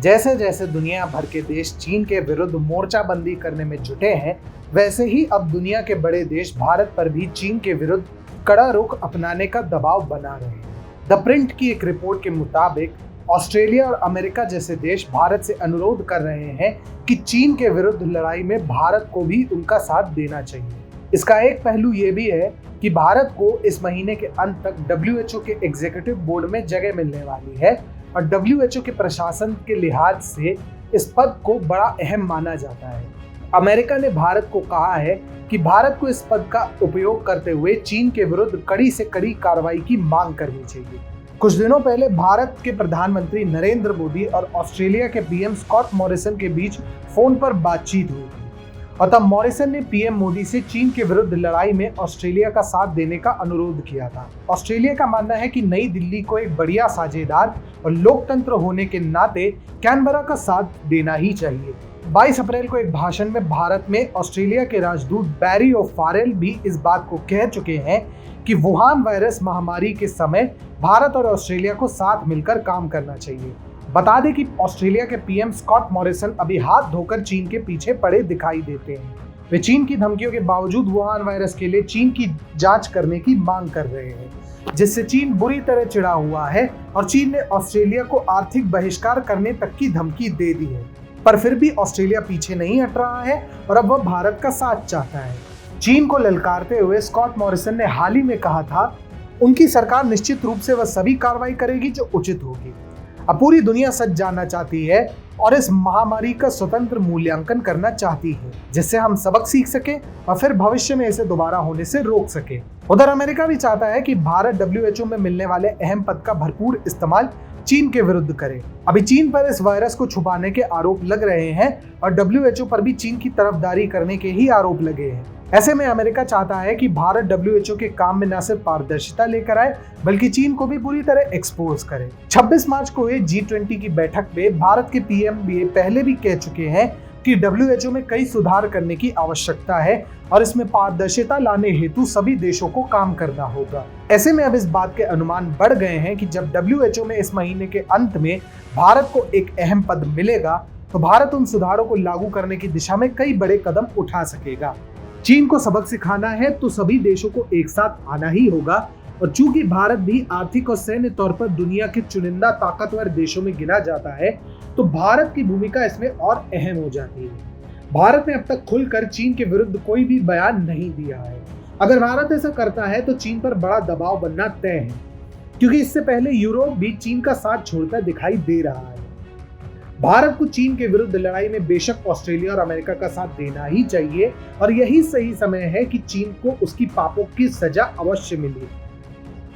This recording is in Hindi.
जैसे जैसे दुनिया भर के देश चीन के विरुद्ध मोर्चाबंदी करने में जुटे हैं, वैसे ही अब दुनिया के बड़े देश भारत पर भी चीन के विरुद्ध कड़ा रुख अपनाने का दबाव बना रहे हैं। द प्रिंट की एक रिपोर्ट के मुताबिक ऑस्ट्रेलिया और अमेरिका जैसे देश भारत से अनुरोध कर रहे हैं कि चीन के विरुद्ध लड़ाई में भारत को भी उनका साथ देना चाहिए। इसका एक पहलू ये भी है कि भारत को इस महीने के अंत तक WHO के एग्जीक्यूटिव बोर्ड में जगह मिलने वाली है और WHO के प्रशासन के लिहाज से इस पद को बड़ा अहम माना जाता है। अमेरिका ने भारत को कहा है कि भारत को इस पद का उपयोग करते हुए चीन के विरुद्ध कड़ी से कड़ी कार्रवाई की मांग करनी चाहिए। कुछ दिनों पहले भारत के प्रधानमंत्री नरेंद्र मोदी और ऑस्ट्रेलिया के PM स्कॉट मॉरिसन के बीच फोन पर बातचीत हुई और तब मॉरिसन ने PM मोदी से चीन के विरुद्ध लड़ाई में ऑस्ट्रेलिया का साथ देने का अनुरोध किया था। ऑस्ट्रेलिया का मानना है कि नई दिल्ली को एक बढ़िया साझेदार और लोकतंत्र होने के नाते कैनबरा का साथ देना ही चाहिए। 22 अप्रैल को एक भाषण में भारत में ऑस्ट्रेलिया के राजदूत बैरी ओ'फारेल भी इस बात को कह चुके हैं कि वुहान वायरस महामारी के समय भारत और ऑस्ट्रेलिया को साथ मिलकर काम करना चाहिए। बता दें कि ऑस्ट्रेलिया के PM स्कॉट मॉरिसन अभी हाथ धोकर चीन के पीछे पड़े दिखाई देते हैं। वे चीन की धमकियों के बावजूद वुहान वायरस के लिए चीन की जांच करने की मांग कर रहे हैं, जिससे चीन बुरी तरह चिढ़ा हुआ है और चीन ने ऑस्ट्रेलिया को आर्थिक बहिष्कार करने तक की धमकी दे दी है। पर फिर भी ऑस्ट्रेलिया पीछे नहीं हट रहा है और अब वह भारत का साथ चाहता है। चीन को ललकारते हुए स्कॉट मॉरिसन ने हाल ही में कहा था, उनकी सरकार निश्चित रूप से वह सभी कार्रवाई करेगी जो उचित होगी। अब पूरी दुनिया सच जानना चाहती है और इस महामारी का स्वतंत्र मूल्यांकन करना चाहती है, जिससे हम सबक सीख सके और फिर भविष्य में इसे दोबारा होने से रोक सके। उधर अमेरिका भी चाहता है कि भारत WHO में मिलने वाले अहम पद का भरपूर इस्तेमाल चीन के विरुद्ध करे। अभी चीन पर इस वायरस को छुपाने के आरोप लग रहे हैं और WHO पर भी चीन की तरफदारी करने के ही आरोप लगे हैं। ऐसे में अमेरिका चाहता है कि भारत WHO के काम में न सिर्फ पारदर्शिता लेकर आए, बल्कि चीन को भी पूरी तरह एक्सपोज करे। 26 मार्च को हुए G20 की बैठक में भारत के PM भी पहले भी कह चुके हैं कि WHO में कई सुधार करने की आवश्यकता है और इसमें पारदर्शिता लाने हेतु सभी देशों को काम करना होगा। ऐसे में अब इस बात के अनुमान बढ़ गए हैं कि जब WHO में इस महीने के अंत में भारत को एक अहम पद मिलेगा, तो भारत उन सुधारों को लागू करने की दिशा में कई बड़े कदम उठा सकेगा। चीन को सबक सिखाना है तो सभी देशों को एक साथ आना ही होगा और चूंकि भारत भी आर्थिक और सैन्य तौर पर दुनिया के चुनिंदा ताकतवर देशों में गिना जाता है, तो भारत की भूमिका इसमें और अहम हो जाती है। भारत ने अब तक खुलकर चीन के विरुद्ध कोई भी बयान नहीं दिया है। अगर भारत ऐसा करता है तो चीन पर बड़ा दबाव बनना तय है, क्योंकि इससे पहले यूरोप भी चीन का साथ छोड़ता दिखाई दे रहा है। भारत को चीन के विरुद्ध लड़ाई में बेशक ऑस्ट्रेलिया और अमेरिका का साथ देना ही चाहिए और यही सही समय है कि चीन को उसकी पापों की सजा अवश्य मिले।